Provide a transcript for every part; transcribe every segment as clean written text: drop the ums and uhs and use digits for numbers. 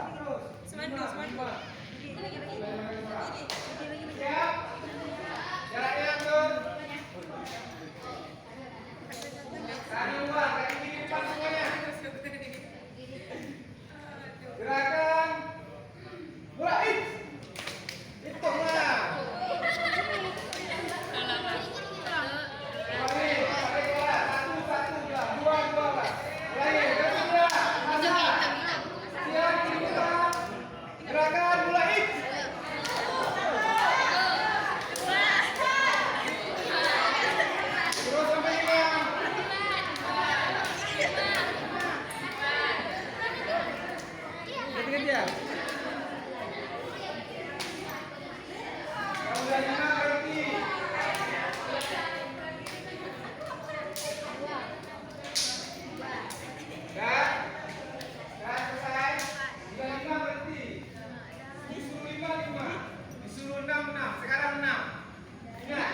Semandu. Siap. Jaraknya atur. Kaki luar, kaki kiri depan semuanya. Gerakan. Mulai. Hitunglah. Gerakan mulai. Terus sampai 5. Ketika dia. Kalau udah 5 berhenti. Dah selesai. Udah 5 berhenti. Disuruh 5. Disuruh 6. Sekarang 6. Ingat,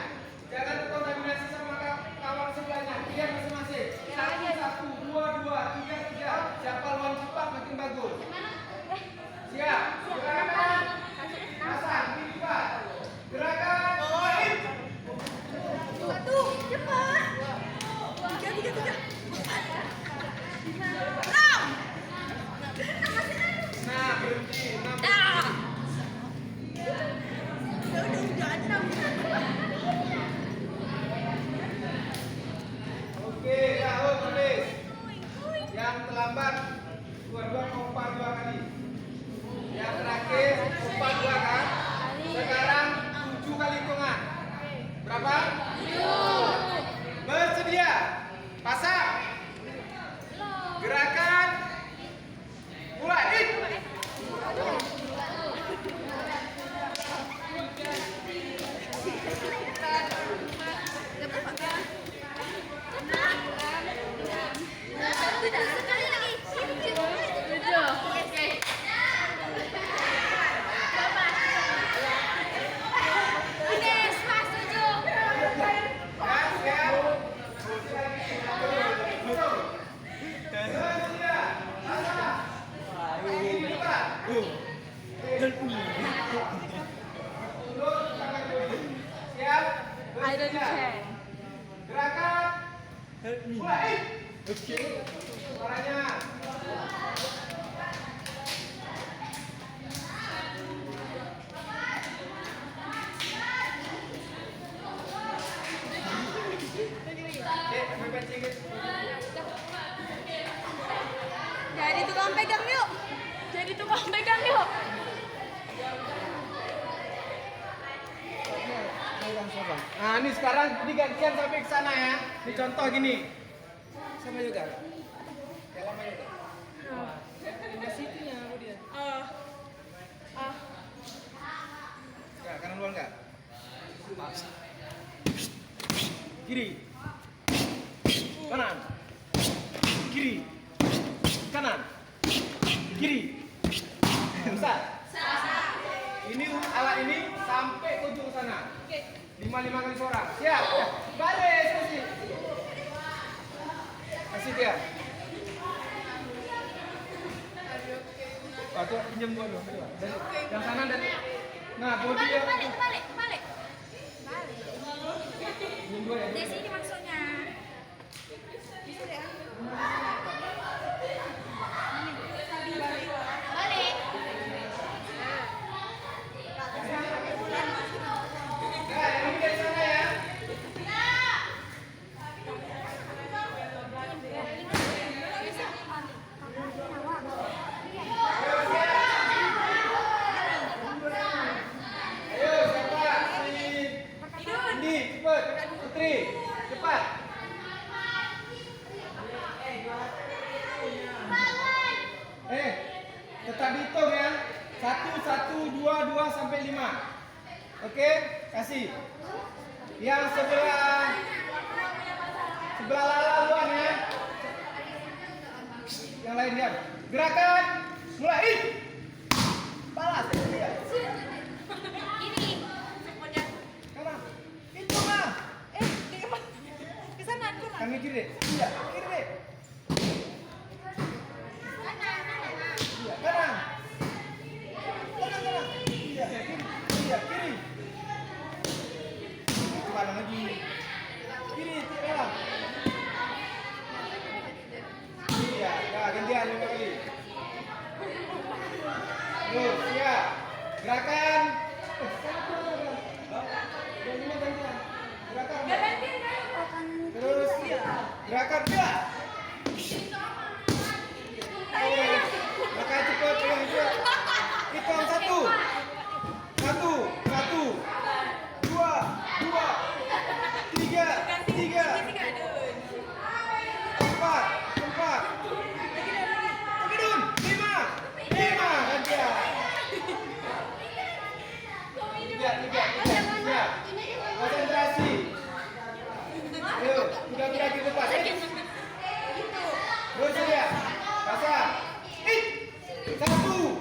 jangan terkontaminasi sama kawan sebelahnya. Lihat masing-masing. 1, 2, 3. Siapa lawan cepat makin bagus. Siap. Gerakan. Pasang. Lipat. Gerakan. Mulai. 1, cepat. 3. 6. Nah, berhenti. 6. Dah. Udah 6. Oke, ya, tulis. Yang terlambat dua kompak 2 kali. Yang terakhir kompak 2 kan? Sekarang 7 kali hitungan. Berapa? 7. Bersedia. Pasang. Gerakan. Mulai. Sekali lagi. 7. Oke. I don't care. Gerakan. Mulai. Oke. Suaranya. Jadi tukang pegang yuk. Nah, ini sekarang digantian sampai ke sana ya. Ini contoh gini. Sama juga. Ya lama juga. Di situnya apa dia? Enggak, kanan luar enggak? Kiri. Kanan. Kiri. Kanan. Kiri. Bisa? Ini alat ini sampai ke ujung sana. 5 kali seorang. Siap. Baris kasih. Kasih dia. Tuh pinjam gua dong. Yang sana dan nah, kemudian dia. Balik. Pinjam gua ya. Di sini maksudnya. Balik. Nah, ini dari sana ya. Ayo, siapa? Indi, cepet. Putri, cepat. Tetap dihitung ya. 1, 2 sampai 5. Oke, kasih. Yang sebelah laluan ya. Yang lain ya. Gerakan mulai. Balas dia. Ini. Kanan. Itu mah. Ke sana. Kami kiri. Iya, kiri. Iya, kanan. Terus, iya. Gerakan. Gerakan. Terus, gerakan ya. Gerakan cepat, pegang cepat. Hitung 1, 2, 3, 4, Gedun, 5, gantian. 3. Konsentrasi. Ayo, sudah berakhir depan. Terus ya, pasang. 1, 2,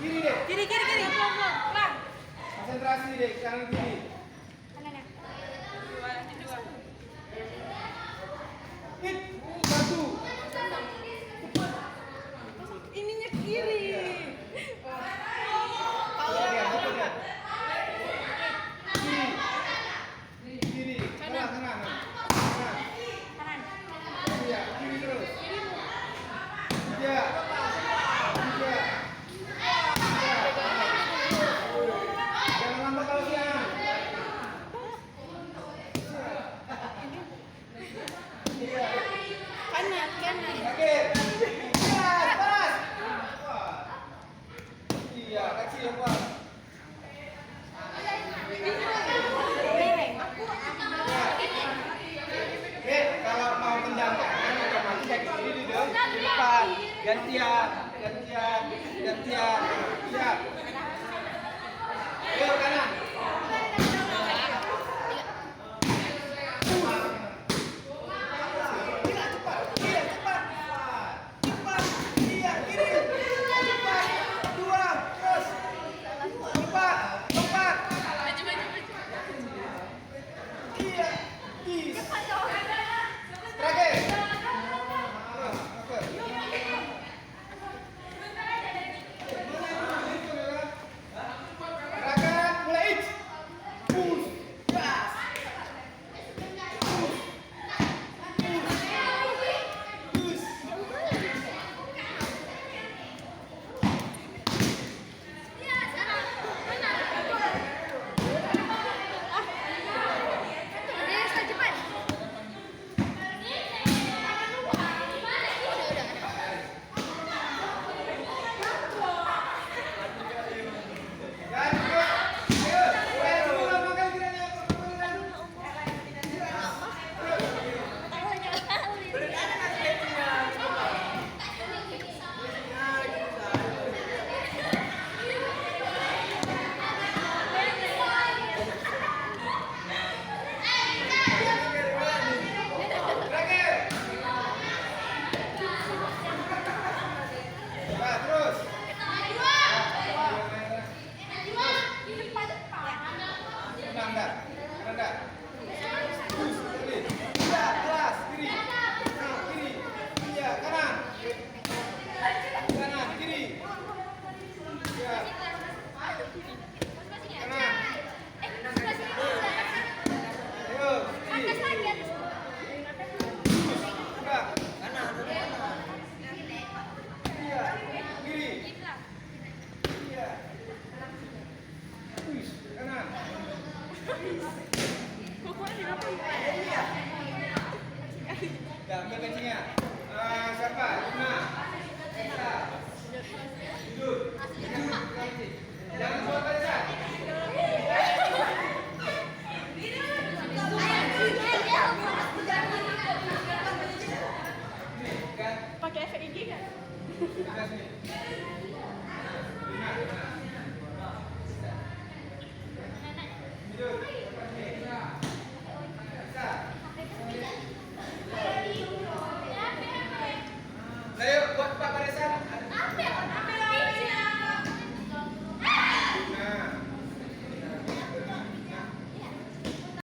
kiri deh. Kiri. Pelan. Konsentrasi deh, kanan kiri. Kanannya. 1. Ininya kiri. Kiri. Kanan. Kanan. Iya, kiri terus. 3. Jangan lambat kalau siang. Kanan. Oke. Iya, panas. Iya, kaki yang kuat. Kalau mau tendang kanan otomatis kaki kiri di depan. Gantian. Siap. Ayo kanan. Cepat. Iya, kiri. Cepat. 2, terus. 4. Iya. Terakhir. Gerakan mulai. Push. Gas. Push. Dan juga, ayo, mulai dulu makan kiranya. Terakhir. Nah, terus. Rendah. Push, kiri. Iya, keras, kiri. Kiri. Iya, kanan. Kiri. Iya. Kanan. Ayo, kiri. Enggak. Iya, kiri. Iya. Push, kanan. Ya, ambil kancingnya. Siapa? Luna. Esa. Duduk. Kancing. Jangan buat kancing. Pakai efek IG kan? Luna.